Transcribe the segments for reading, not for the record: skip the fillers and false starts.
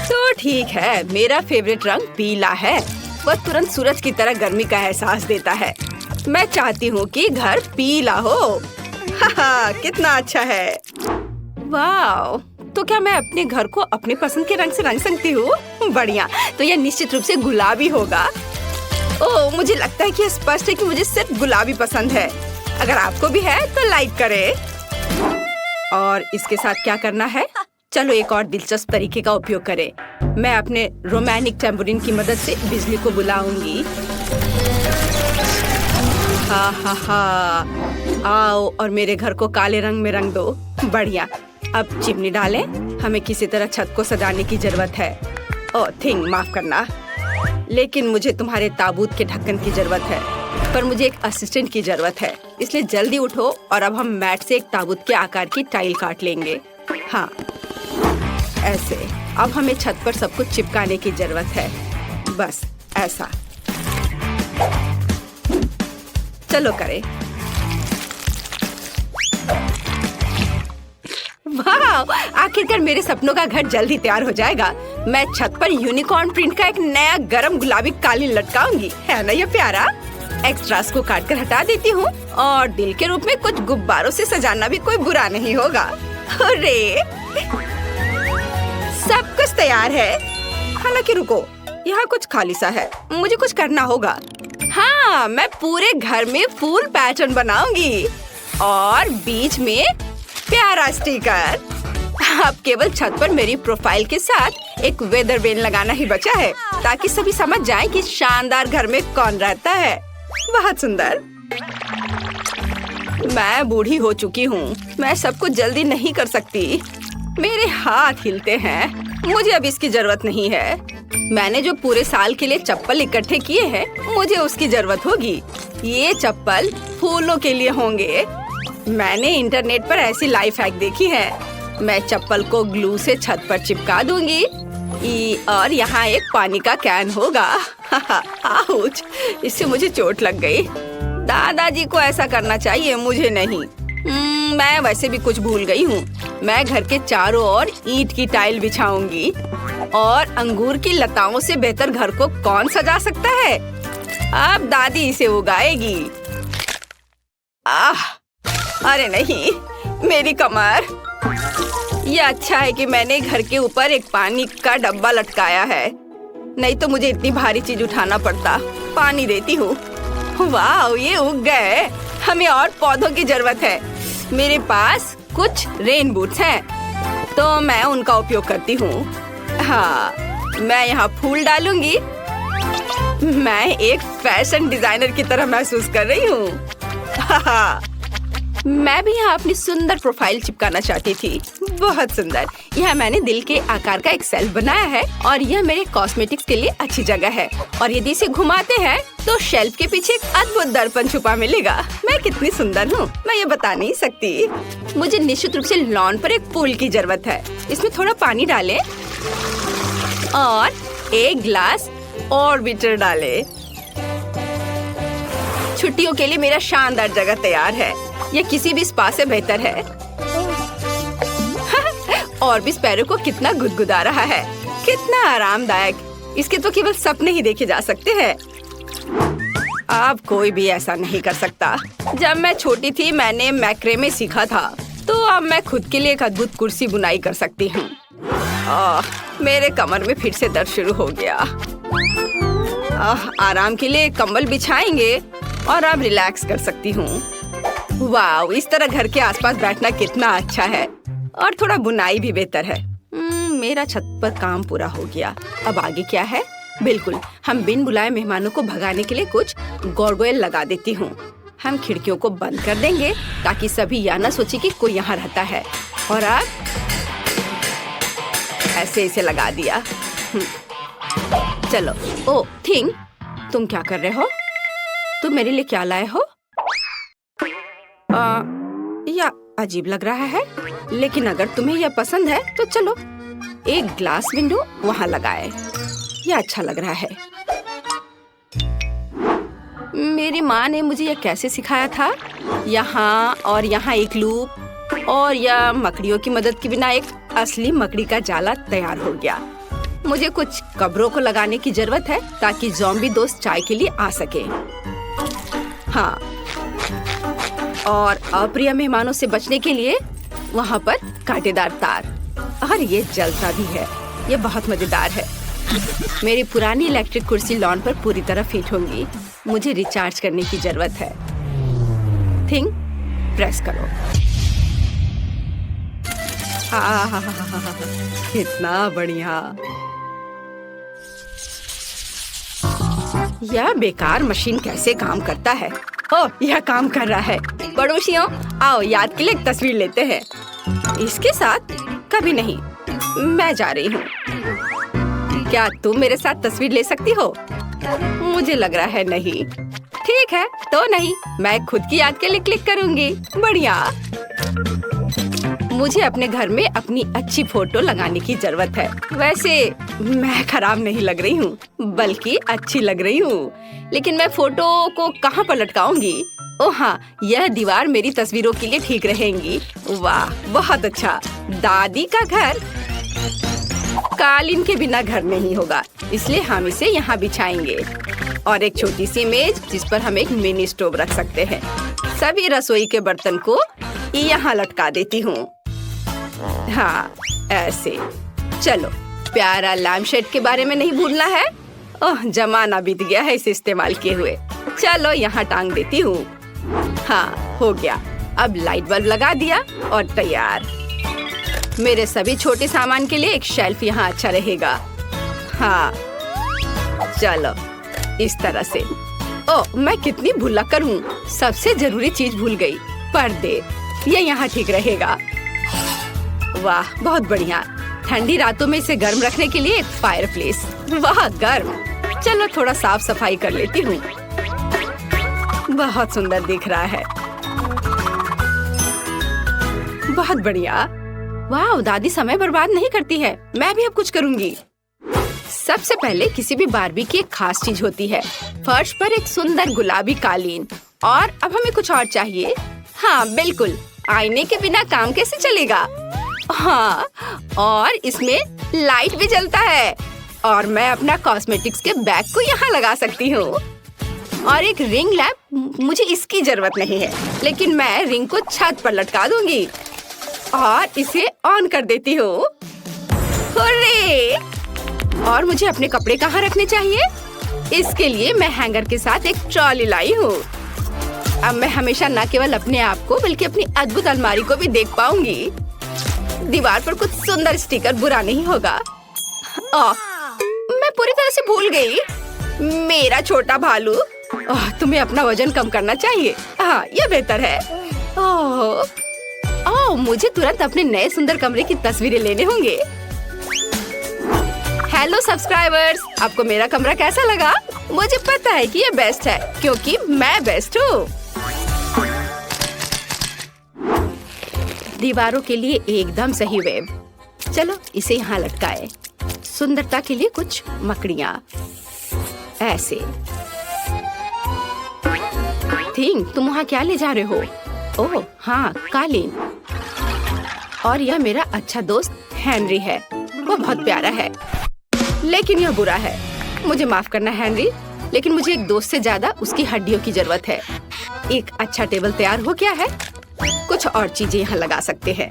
तो ठीक है, मेरा फेवरेट रंग पीला है। वह तुरंत सूरज की तरह गर्मी का एहसास देता है। मैं चाहती हूँ कि घर पीला हो। हाहा, कितना अच्छा है। वाह, तो क्या मैं अपने घर को अपनी पसंद के रंग से रंग सकती हूँ? बढ़िया, तो यह निश्चित रूप से गुलाबी होगा। ओह, मुझे लगता है कि यह स्पष्ट है कि मुझे सिर्फ गुलाबी पसंद है। अगर आपको भी है तो लाइक करें। और इसके साथ क्या करना है? चलो एक और दिलचस्प तरीके का उपयोग करें। मैं अपने रोमांटिक टेम्पोरिन की मदद से बिजली को बुलाऊंगी। हा हा हा, आओ और मेरे घर को काले रंग में रंग दो। बढ़िया, अब चिमनी डालें। हमें किसी तरह छत को सजाने की जरूरत है। ओह थिंग, माफ करना, लेकिन मुझे तुम्हारे ताबूत के ढक्कन की जरूरत है। पर मुझे एक असिस्टेंट की जरूरत है, इसलिए जल्दी उठो और अब हम मैट से एक ताबूत के आकार की टाइल काट लेंगे। हाँ, ऐसे। अब हमें छत पर सब कुछ चिपकाने की जरूरत है। बस ऐसा। चलो करें। वाह, आखिरकार मेरे सपनों का घर जल्दी तैयार हो जाएगा। मैं छत पर यूनिकॉर्न प्रिंट का एक नया गरम गुलाबी कालीन लटकाऊंगी। है ना ये प्यारा? एक्स्ट्रास को काट कर हटा देती हूँ और दिल के रूप में कुछ गुब्बारों से सजाना भी कोई बुरा नहीं होगा। अरे, सब कुछ तैयार है। हालांकि रुको, यहाँ कुछ खाली सा है। मुझे कुछ करना होगा। हाँ, मैं पूरे घर में फूल पैटर्न बनाऊंगी और बीच में प्यारा स्टिकर। अब केवल छत पर मेरी प्रोफाइल के साथ एक वेदर वेन लगाना ही बचा है, ताकि सभी समझ जाएं कि शानदार घर में कौन रहता है। बहुत सुंदर। मैं बूढ़ी हो चुकी हूँ। मैं सब कुछ जल्दी नहीं कर सकती। मेरे हाथ हिलते हैं। मुझे अब इसकी जरूरत नहीं है। मैंने जो पूरे साल के लिए चप्पल इकट्ठे किए हैं, मुझे उसकी जरूरत होगी। ये चप्पल फूलों के लिए होंगे। मैंने इंटरनेट पर ऐसी लाइफ हैक देखी है। मैं चप्पल को ग्लू से छत पर चिपका दूंगी और यहाँ एक पानी का कैन होगा। आउच, इससे मुझे चोट लग गई। दादाजी को ऐसा करना चाहिए, मुझे नहीं। मैं वैसे भी कुछ भूल गई हूँ। मैं घर के चारों ओर ईंट की टाइल बिछाऊंगी और अंगूर की लताओं से बेहतर घर को कौन सजा सकता है? अब दादी इसे उगाएगी। अरे नहीं, मेरी कमर। ये अच्छा है कि मैंने घर के ऊपर एक पानी का डब्बा लटकाया है, नहीं तो मुझे इतनी भारी चीज उठाना पड़ता। पानी देती हूँ। वाह, ये उग गए। हमें और पौधों की जरूरत है। मेरे पास कुछ रेन बूट्स हैं, तो मैं उनका उपयोग करती हूँ। हाँ, मैं यहाँ फूल डालूंगी। मैं एक फैशन डिजाइनर की तरह महसूस कर रही हूँ। मैं भी यहाँ अपनी सुंदर प्रोफाइल चिपकाना चाहती थी। बहुत सुंदर। यहाँ मैंने दिल के आकार का एक शेल्फ बनाया है और यह मेरे कॉस्मेटिक्स के लिए अच्छी जगह है। और यदि इसे घुमाते हैं तो शेल्फ के पीछे एक अद्भुत दर्पण छुपा मिलेगा। मैं कितनी सुंदर हूँ, मैं ये बता नहीं सकती। मुझे निश्चित रूप से लॉन पर एक पूल की जरूरत है। इसमें थोड़ा पानी डालें और एक ग्लास ऑर्बिटर डालें। छुट्टियों के लिए मेरा शानदार जगह तैयार है। यह किसी भी स्पा से बेहतर है। और भी स्पैरो को कितना गुदगुदा रहा है। कितना आरामदायक। इसके तो केवल सपने ही देखे जा सकते हैं। अब कोई भी ऐसा नहीं कर सकता। जब मैं छोटी थी मैंने मैक्रेमे सीखा था, तो अब मैं खुद के लिए एक अद्भुत कुर्सी बुनाई कर सकती हूँ। मेरे कमर में फिर से दर्द शुरू हो गया। आराम के लिए कंबल बिछाएंगे और अब रिलैक्स कर सकती हूँ। वाह, इस तरह घर के आसपास बैठना कितना अच्छा है। और थोड़ा बुनाई भी बेहतर है। मेरा छत पर काम पूरा हो गया। अब आगे क्या है? बिल्कुल, हम बिन बुलाए मेहमानों को भगाने के लिए कुछ गार्गोयल लगा देती हूँ। हम खिड़कियों को बंद कर देंगे ताकि सभी यह न सोचे कि कोई यहाँ रहता है। और अब ऐसे इसे लगा दिया। चलो। ओ थिंग, तुम क्या कर रहे हो? तुम मेरे लिए क्या लाए हो? या अजीब लग रहा है, लेकिन अगर तुम्हें यह पसंद है तो चलो एक ग्लास विंडो वहाँ लगाए। यह अच्छा लग रहा है। मेरी माँ ने मुझे यह कैसे सिखाया था। यहाँ और यहाँ एक लूप और यह मकड़ियों की मदद के बिना एक असली मकड़ी का जाला तैयार हो गया। मुझे कुछ कब्रों को लगाने की जरूरत है ताकि ज़ॉम्बी दोस्त चाय के लिए आ सके। हाँ, और अप्रिय मेहमानों से बचने के लिए वहाँ पर कांटेदार तार, और ये जलता भी है। ये बहुत मजेदार है। मेरी पुरानी इलेक्ट्रिक कुर्सी लॉन पर पूरी तरह फिट होंगी। मुझे रिचार्ज करने की जरूरत है। थिंग प्रेस करो। कितना बढ़िया। यह बेकार मशीन कैसे काम करता है? ओह, यह काम कर रहा है। पड़ोसियों, आओ याद के लिए एक तस्वीर लेते हैं। इसके साथ कभी नहीं। मैं जा रही हूँ। क्या तुम मेरे साथ तस्वीर ले सकती हो? मुझे लग रहा है नहीं। ठीक है, तो नहीं, मैं खुद की याद के लिए क्लिक करूँगी। बढ़िया। मुझे अपने घर में अपनी अच्छी फोटो लगाने की जरूरत है। वैसे मैं खराब नहीं लग रही हूँ, बल्कि अच्छी लग रही हूँ। लेकिन मैं फोटो को कहाँ पर लटकाऊंगी? ओह हाँ, यह दीवार मेरी तस्वीरों के लिए ठीक रहेंगी। वाह, बहुत अच्छा। दादी का घर कालीन के बिना घर नहीं होगा, इसलिए हम इसे यहाँ बिछाएंगे। और एक छोटी सी मेज जिस पर हम एक मिनी स्टोव रख सकते हैं। सभी रसोई के बर्तन को यहाँ लटका देती हूँ। हाँ, ऐसे। चलो, प्यारा लैम्पशेड के बारे में नहीं भूलना है। ओह, जमाना बीत गया है इसे इस्तेमाल किए हुए। चलो, यहाँ टांग देती हूँ। हाँ, हो गया। अब लाइट बल्ब लगा दिया और तैयार। मेरे सभी छोटे सामान के लिए एक शेल्फ यहाँ अच्छा रहेगा। हाँ, चलो, इस तरह से। ओह, मैं कितनी भुलक्कड़ हूँ। सबसे जरूरी चीज भूल गई, पर्दे। ये यहाँ ठीक रहेगा। वाह, बहुत बढ़िया। ठंडी रातों में इसे गर्म रखने के लिए एक फायरप्लेस। वाह, गर्म। चलो, थोड़ा साफ सफाई कर लेती हूँ। बहुत सुंदर दिख रहा है। बहुत बढ़िया। वाह, दादी समय बर्बाद नहीं करती है। मैं भी अब कुछ करूँगी। सबसे पहले किसी भी बारबी की एक खास चीज होती है। फर्श पर एक सुंदर गुलाबी कालीन। और अब हमें कुछ और चाहिए। हाँ, बिल्कुल। आईने के बिना काम कैसे चलेगा? हाँ, और इसमें लाइट भी जलता है। और मैं अपना कॉस्मेटिक्स के बैग को यहाँ लगा सकती हूँ। और एक रिंग लैम्प, मुझे इसकी जरूरत नहीं है, लेकिन मैं रिंग को छत पर लटका दूंगी और इसे ऑन कर देती हूँ। हुर्रे! और मुझे अपने कपड़े कहाँ रखने चाहिए? इसके लिए मैं हैंगर के साथ एक ट्रॉली लाई हूँ। अब मैं हमेशा न केवल अपने आप को बल्कि अपनी अद्भुत अलमारी को भी देख पाऊंगी। दीवार पर कुछ सुंदर स्टिकर बुरा नहीं होगा। मैं पूरी तरह से भूल गई। मेरा छोटा भालू। तुम्हें अपना वजन कम करना चाहिए। हाँ, ये बेहतर है। मुझे तुरंत अपने नए सुंदर कमरे की तस्वीरें लेने होंगे। हेलो सब्सक्राइबर्स, आपको मेरा कमरा कैसा लगा? मुझे पता है कि ये बेस्ट है, क्योंकि मैं बेस्ट हूँ। दीवारों के लिए एकदम सही वेब। चलो, इसे यहाँ लटकाए। सुंदरता के लिए कुछ मकड़ियाँ ऐसे। थिंग, तुम वहाँ क्या ले जा रहे हो? ओह हाँ, कालीन। और यह मेरा अच्छा दोस्त हेनरी है। वो बहुत प्यारा है, लेकिन यह बुरा है। मुझे माफ करना हेनरी, लेकिन मुझे एक दोस्त से ज्यादा उसकी हड्डियों की जरूरत है। एक अच्छा टेबल तैयार हो गया है। कुछ और चीजें यहाँ लगा सकते हैं।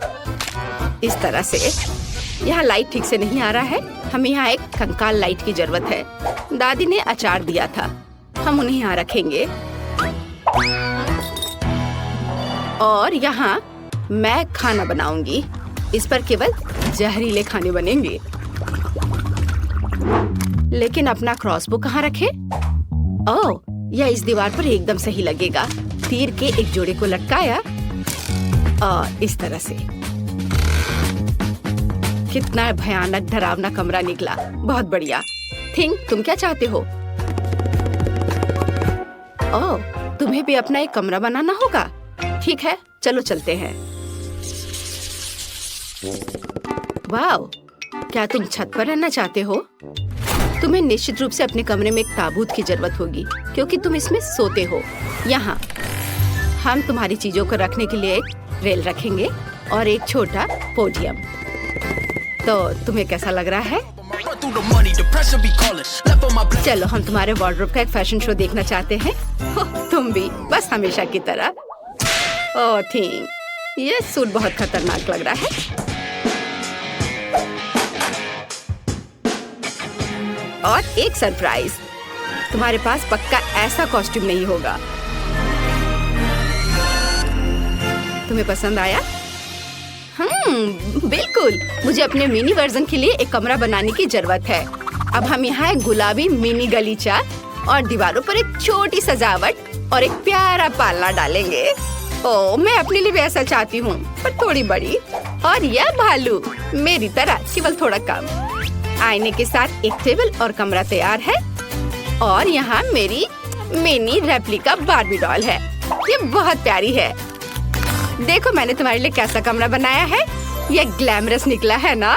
इस तरह से। यहाँ लाइट ठीक से नहीं आ रहा है। हमें यहाँ एक कंकाल लाइट की जरूरत है। दादी ने अचार दिया था, हम उन्हें यहाँ रखेंगे। और यहाँ मैं खाना बनाऊंगी। इस पर केवल जहरीले खाने बनेंगे। लेकिन अपना क्रॉसबो कहाँ रखें? ओह, यह इस दीवार पर एकदम सही लगेगा। तीर के एक जोड़े को लटकाया और इस तरह से। कितना भयानक डरावना कमरा निकला। बहुत बढ़िया। थिंक, तुम क्या चाहते हो? ओह, तुम्हें भी अपना एक कमरा बनाना होगा। ठीक है, चलो चलते हैं। वाव, क्या तुम छत पर रहना चाहते हो? तुम्हें निश्चित रूप से अपने कमरे में एक ताबूत की जरूरत होगी, क्योंकि तुम इसमें सोते हो। यहाँ हम तुम्हारी चीजों को रखने के लिए एक रेल रखेंगे और एक छोटा पोडियम। तो तुम्हें कैसा लग रहा है? चलो हम तुम्हारे वार्डरोब का एक फैशन शो देखना चाहते हैं। तुम भी बस हमेशा की तरह। ओह थिंग, ये सूट बहुत खतरनाक लग रहा है। और एक सरप्राइज, तुम्हारे पास पक्का ऐसा कॉस्ट्यूम नहीं होगा। तुम्हें पसंद आया? बिल्कुल। मुझे अपने मिनी वर्जन के लिए एक कमरा बनाने की जरूरत है। अब हम यहाँ एक गुलाबी मिनी गलीचा और दीवारों पर एक छोटी सजावट और एक प्यारा पालना डालेंगे। ओह, मैं अपने लिए भी ऐसा चाहती हूँ, पर थोड़ी बड़ी। और यह भालू मेरी तरह, केवल थोड़ा कम। आईने के साथ एक टेबल और कमरा तैयार है। और यहाँ मेरी मिनी रेप्लिका बार्बी डॉल है। ये बहुत प्यारी है। देखो मैंने तुम्हारे लिए कैसा कमरा बनाया है। ये ग्लैमरस निकला है ना?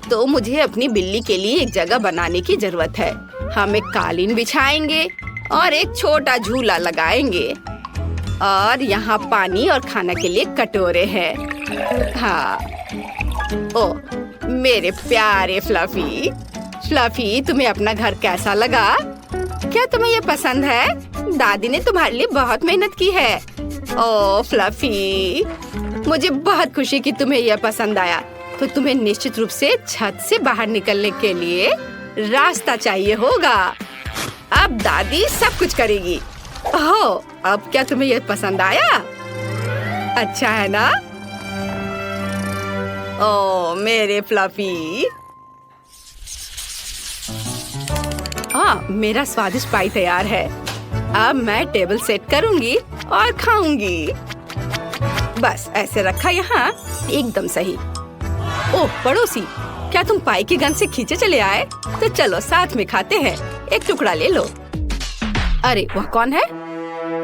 तो मुझे अपनी बिल्ली के लिए एक जगह बनाने की जरूरत है। हम एक कालीन बिछाएंगे और एक छोटा झूला लगाएंगे। और यहाँ पानी और खाना के लिए कटोरे हैं। हाँ। ओ मेरे प्यारे फ्लफी। फ्लफी, तुम्हें अपना घर कैसा लगा? क्या तुम्हें ये पसंद है? दादी ने तुम्हारे लिए बहुत मेहनत की है। ओह फ्लफी, मुझे बहुत खुशी कि तुम्हें यह पसंद आया। तो तुम्हें निश्चित रूप से छत से बाहर निकलने के लिए रास्ता चाहिए होगा। अब दादी सब कुछ करेगी। ओह, अब क्या तुम्हें यह पसंद आया? अच्छा है ना? ओह मेरे फ्लफी। मेरा स्वादिष्ट पाई तैयार है। अब मैं टेबल सेट करूंगी और खाऊंगी। बस ऐसे रखा यहाँ, एकदम सही। ओह पड़ोसी, क्या तुम पाई की गंध से खींचे चले आए? तो चलो साथ में खाते हैं। एक टुकड़ा ले लो। अरे वह कौन है?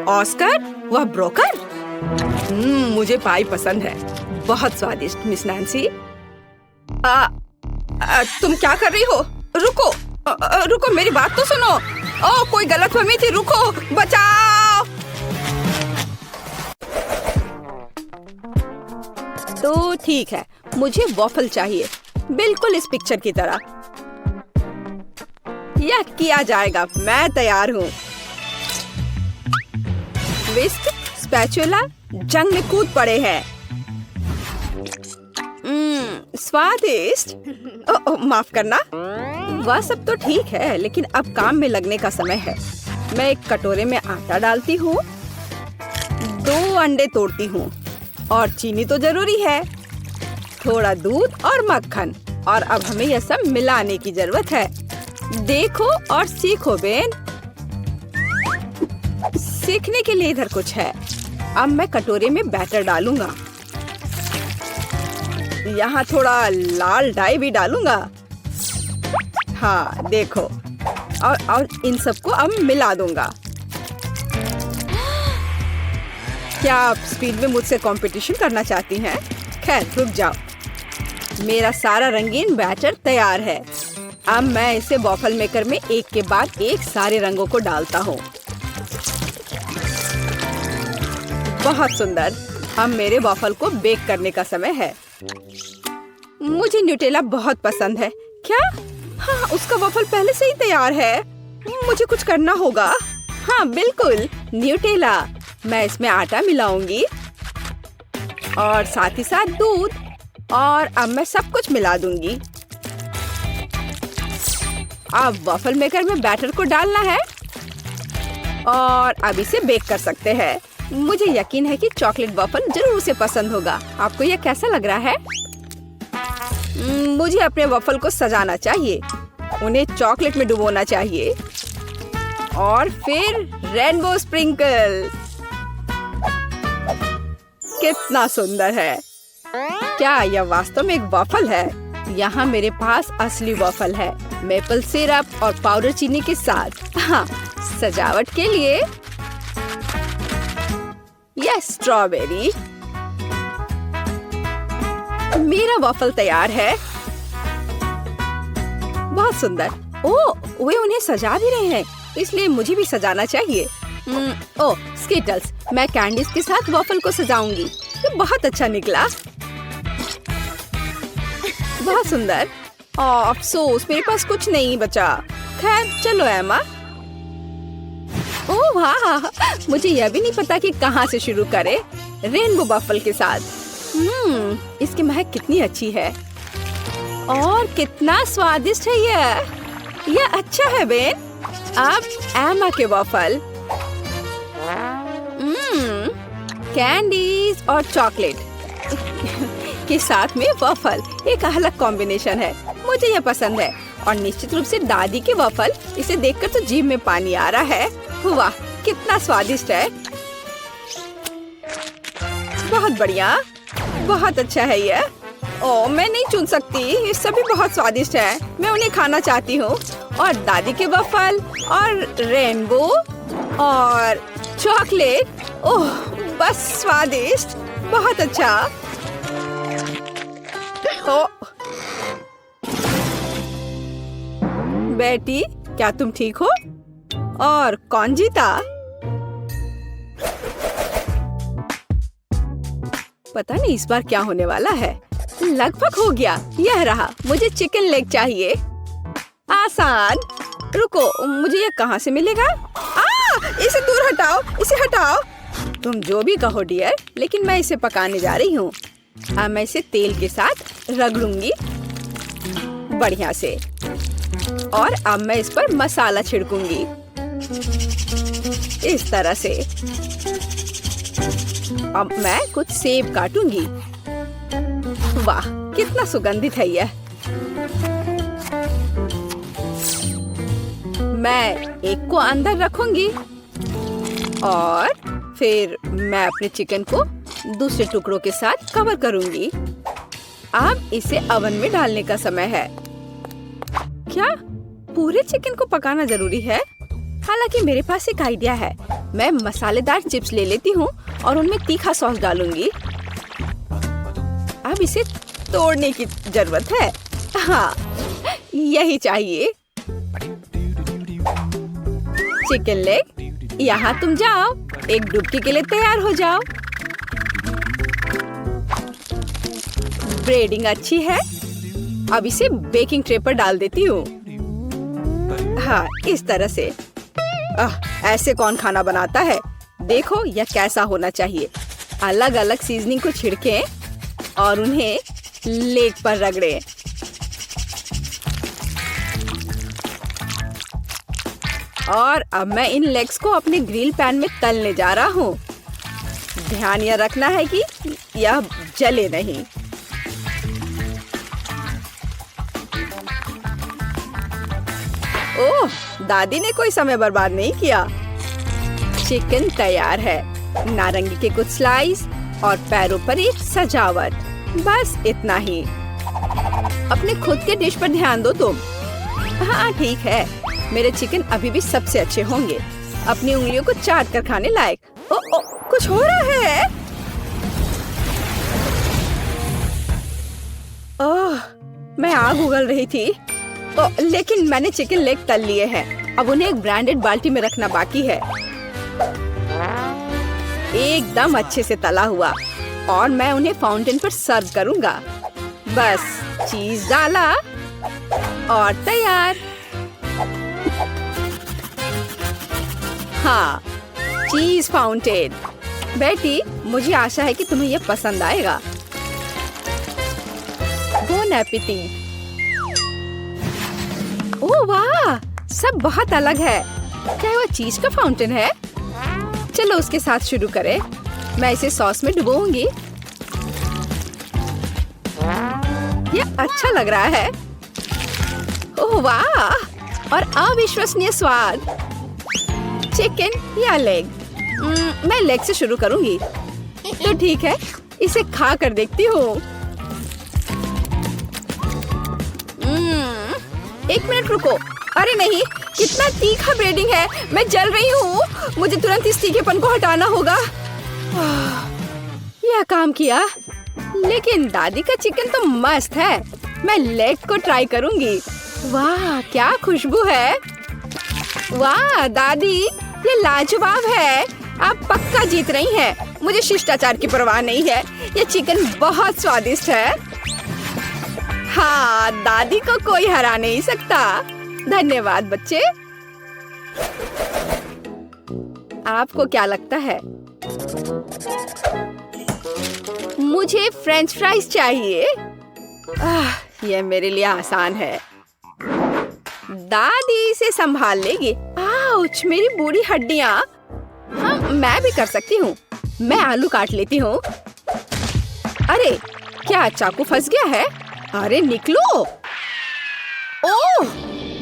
ऑस्कर? वह ब्रोकर? मुझे पाई पसंद है। बहुत स्वादिष्ट मिस नैन्सी। तुम क्या कर रही हो? रुको, रुको, मेरी बात तो सुनो। ओह कोई गलतफहमी थी, रुको, बचाओ। तो ठीक है, मुझे वॉफल चाहिए, बिल्कुल इस पिक्चर की तरह। यह किया जाएगा, मैं तैयार हूँ। विस्क, स्पैचुला जंग में कूद पड़े हैं। स्वादिष्ट। माफ करना। वह सब तो ठीक है, लेकिन अब काम में लगने का समय है। मैं एक कटोरे में आटा डालती हूँ, 2 अंडे तोड़ती हूँ और चीनी तो जरूरी है, थोड़ा दूध और मक्खन। और अब हमें यह सब मिलाने की जरूरत है। देखो और सीखो बेन। सीखने के लिए इधर कुछ है। अब मैं कटोरे में बैटर डालूंगा। यहाँ थोड़ा लाल डाई भी डालूंगा। हाँ देखो, और इन सबको अब मिला दूंगा। क्या आप स्पीड में मुझसे कंपटीशन करना चाहती हैं? खैर रुक जाओ। मेरा सारा रंगीन बैटर तैयार है। अब मैं इसे वॉफल मेकर में एक के बाद एक सारे रंगों को डालता हूँ। बहुत सुंदर। अब मेरे वॉफल को बेक करने का समय है। मुझे न्यूटेला बहुत पसंद है। क्या? हाँ, उसका वॉफल पहले से ही तैयार है। मुझे कुछ करना होगा। हाँ बिल्कुल, न्यूटेला। मैं इसमें आटा मिलाऊंगी और साथ ही साथ दूध। और अब मैं सब कुछ मिला दूंगी। अब वॉफल मेकर में बैटर को डालना है और अब इसे बेक कर सकते हैं। मुझे यकीन है कि चॉकलेट वॉफल जरूर उसे पसंद होगा। आपको यह कैसा लग रहा है? मुझे अपने वॉफल को सजाना चाहिए, उन्हें चॉकलेट में डुबोना चाहिए और फिर रेनबो स्प्रिंकल। कितना सुंदर है! क्या यह वास्तव में एक वॉफल है? यहाँ मेरे पास असली वॉफल है, मेपल सिरप और पाउडर चीनी के साथ। हाँ, सजावट के लिए यह स्ट्रॉबेरी। मेरा वॉफल तैयार है। बहुत सुंदर। ओह, वे उन्हें सजा भी रहे हैं, इसलिए मुझे भी सजाना चाहिए। ओह, स्किटल्स। मैं कैंडीज के साथ वॉफल को सजाऊंगी। ये बहुत अच्छा निकला। बहुत सुंदर। अफसोस मेरे पास कुछ नहीं बचा। खैर चलो एमा। ओह वाह, मुझे यह भी नहीं पता कि कहाँ से शुरू करें। रेनबो वॉफल के साथ। इसकी महक कितनी अच्छी है और कितना स्वादिष्ट है यह अच्छा है बेन। अब एमा के वॉफल। कैंडीज और चॉकलेट के साथ में वॉफल एक अलग कॉम्बिनेशन है। मुझे यह पसंद है और निश्चित रूप से दादी के वॉफल। इसे देखकर तो जीभ में पानी आ रहा है। वाह कितना स्वादिष्ट है। बहुत बढ़िया, बहुत अच्छा है यह। ओह मैं नहीं चुन सकती, ये सभी बहुत स्वादिष्ट है। मैं उन्हें खाना चाहती हूँ। और दादी के वॉफल और रेनबो और चॉकलेट। ओह बस स्वादिष्ट, बहुत अच्छा। बेटी क्या तुम ठीक हो? और कौन जीता? पता नहीं इस बार क्या होने वाला है। लगभग हो गया, यह रहा। मुझे चिकन लेग चाहिए। आसान। रुको, मुझे यह कहाँ से मिलेगा? इसे दूर हटाओ, इसे हटाओ। तुम जो भी कहो डियर, लेकिन मैं इसे पकाने जा रही हूँ। अब मैं इसे तेल के साथ रगड़ूंगी बढ़िया से। और अब मैं इस पर मसाला छिड़कूंगी इस तरह से। अब मैं कुछ सेब काटूंगी। वाह कितना सुगंधित है यह। मैं एक को अंदर रखूंगी और फिर मैं अपने चिकन को दूसरे टुकड़ों के साथ कवर करूंगी। अब इसे ओवन में डालने का समय है। क्या पूरे चिकन को पकाना जरूरी है? हालांकि मेरे पास एक आइडिया है। मैं मसालेदार चिप्स ले लेती हूँ और उनमें तीखा सॉस डालूंगी। अब इसे तोड़ने की जरूरत है। हाँ यही चाहिए। चिकन लेग, यहाँ तुम जाओ, एक डुबकी के लिए तैयार हो जाओ। ब्रेडिंग अच्छी है। अब इसे बेकिंग ट्रे पर डाल देती हूँ। हाँ इस तरह से। ऐसे कौन खाना बनाता है? देखो यह कैसा होना चाहिए। अलग अलग सीजनिंग को छिड़कें और उन्हें लेग पर रगड़ें। और अब मैं इन लेग्स को अपने ग्रिल पैन में तलने जा रहा हूँ। ध्यान यह रखना है कि यह जले नहीं। ओह दादी ने कोई समय बर्बाद नहीं किया। चिकन तैयार है। नारंगी के कुछ स्लाइस और पैरों पर एक सजावट। बस इतना ही। अपने खुद के डिश पर ध्यान दो तुम। हाँ ठीक है, मेरे चिकन अभी भी सबसे अच्छे होंगे। अपनी उंगलियों को चाट कर खाने लायक। ओ, कुछ हो रहा है। ओह मैं आग उगल रही थी। लेकिन मैंने चिकन लेग तल लिए हैं। अब उन्हें एक ब्रांडेड बाल्टी में रखना बाकी है। एकदम अच्छे से तला हुआ। और मैं उन्हें फाउंटेन पर सर्व करूंगा। बस चीज डाला और तैयार। हाँ चीज फाउंटेन। बेटी मुझे आशा है कि तुम्हें यह पसंद आएगा। Bone appétit. ओह वाह सब बहुत अलग है। क्या वो चीज का फाउंटेन है? चलो उसके साथ शुरू करें। मैं इसे सॉस में डुबोऊंगी। यह अच्छा लग रहा है। ओह वाह और अविश्वसनीय स्वाद। चिकन या लेग? मैं लेग से शुरू करूंगी। तो ठीक है, इसे खा कर देखती हूँ। एक मिनट रुको। अरे नहीं, कितना तीखा ब्रेडिंग है। मैं जल रही हूँ। मुझे तुरंत इस तीखेपन को हटाना होगा। यह काम किया। लेकिन दादी का चिकन तो मस्त है। मैं लेग को ट्राई करूंगी। वाह क्या खुशबू है। वाह दादी ये लाजवाब है। आप पक्का जीत रही हैं। मुझे शिष्टाचार की परवाह नहीं है। ये चिकन बहुत स्वादिष्ट है। हाँ, दादी को कोई हरा नहीं सकता। धन्यवाद बच्चे। आपको क्या लगता है? मुझे फ्रेंच फ्राइज चाहिए। यह मेरे लिए आसान है। दादी इसे संभाल लेगी। आउच, मेरी बूढ़ी हड्डियां। हाँ, मैं भी कर सकती हूँ। मैं आलू काट लेती हूँ। अरे, क्या चाकू फंस गया है? अरे निकलो। ओह,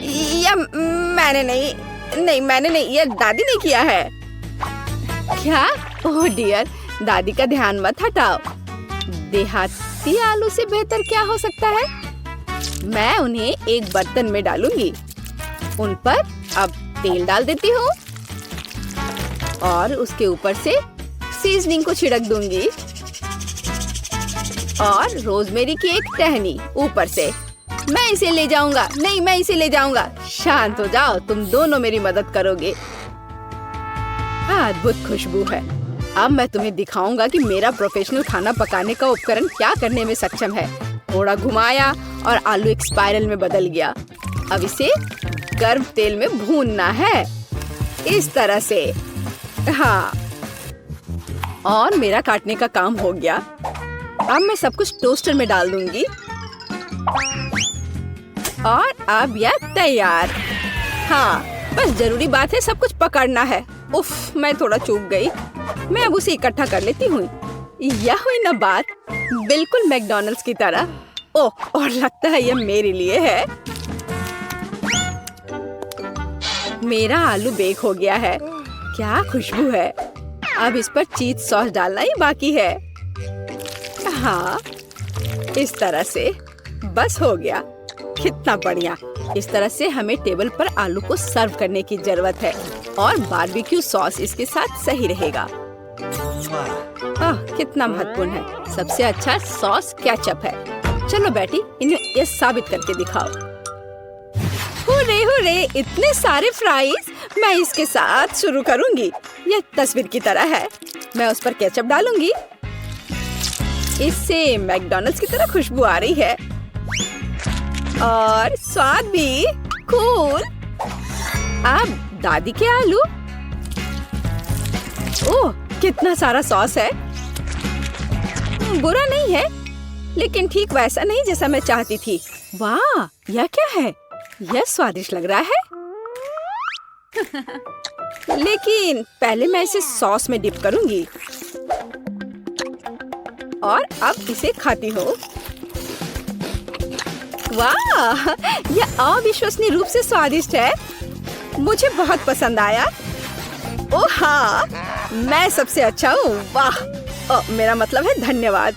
यह मैंने नहीं, यह दादी ने किया है। क्या? ओह डियर, दादी का ध्यान मत हटाओ। देहाती आलू से बेहतर क्या हो सकता है? मैं उन्हें एक बर्तन में डालूंगी। उन पर अब तेल डाल देती हूँ और उसके ऊपर से सीजनिंग को छिड़क दूंगी और रोजमेरी की एक टहनी ऊपर से। मैं इसे ले जाऊंगा। नहीं, मैं इसे ले जाऊंगा। शांत हो जाओ, तुम दोनों मेरी मदद करोगे। अद्भुत खुशबू है। अब मैं तुम्हें दिखाऊंगा कि मेरा प्रोफेशनल खाना पकाने का उपकरण क्या करने में सक्षम है। थोड़ा घुमाया और आलू एक स्पाइरल में बदल गया। अब इसे गर्म तेल में भूनना है, इस तरह से। हाँ, और मेरा काटने का काम हो गया। अब मैं सब कुछ टोस्टर में डाल दूंगी और अब यह तैयार। हाँ, बस जरूरी बात है सब कुछ पकड़ना है। उफ, मैं थोड़ा चूक गई। मैं अब उसे इकट्ठा कर लेती हूँ। यह हुई ना बात, बिल्कुल मैकडॉनल्ड्स की तरह। ओह, और लगता है यह मेरे लिए है। मेरा आलू बेक हो गया है। क्या खुशबू है। अब इस पर चीज सॉस डालना ही बाकी है। हाँ, इस तरह से बस हो गया। कितना बढ़िया। इस तरह से हमें टेबल पर आलू को सर्व करने की जरूरत है और बारबेक्यू सॉस इसके साथ सही रहेगा। कितना महत्वपूर्ण है। सबसे अच्छा सॉस केचप है। चलो बेटी, इन्हें ये साबित करके दिखाओ। हुर्रे हुर्रे, इतने सारे फ्राइज। मैं इसके साथ शुरू करूंगी। यह तस्वीर की तरह है। मैं उस पर केचप डालूंगी। इससे मैकडॉनल्ड्स की तरह खुशबू आ रही है और स्वाद भी कूल। अब दादी के आलू। ओह, कितना सारा सॉस है। बुरा नहीं है, लेकिन ठीक वैसा नहीं जैसा मैं चाहती थी। वाह, यह क्या है? यह स्वादिष्ट लग रहा है। लेकिन पहले मैं इसे सॉस में डिप करूंगी और अब इसे खाती हूँ। वाह, यह अविश्वसनीय रूप से स्वादिष्ट है। मुझे बहुत पसंद आया। ओह हाँ, मैं सबसे अच्छा हूँ। वाह, मेरा मतलब है धन्यवाद।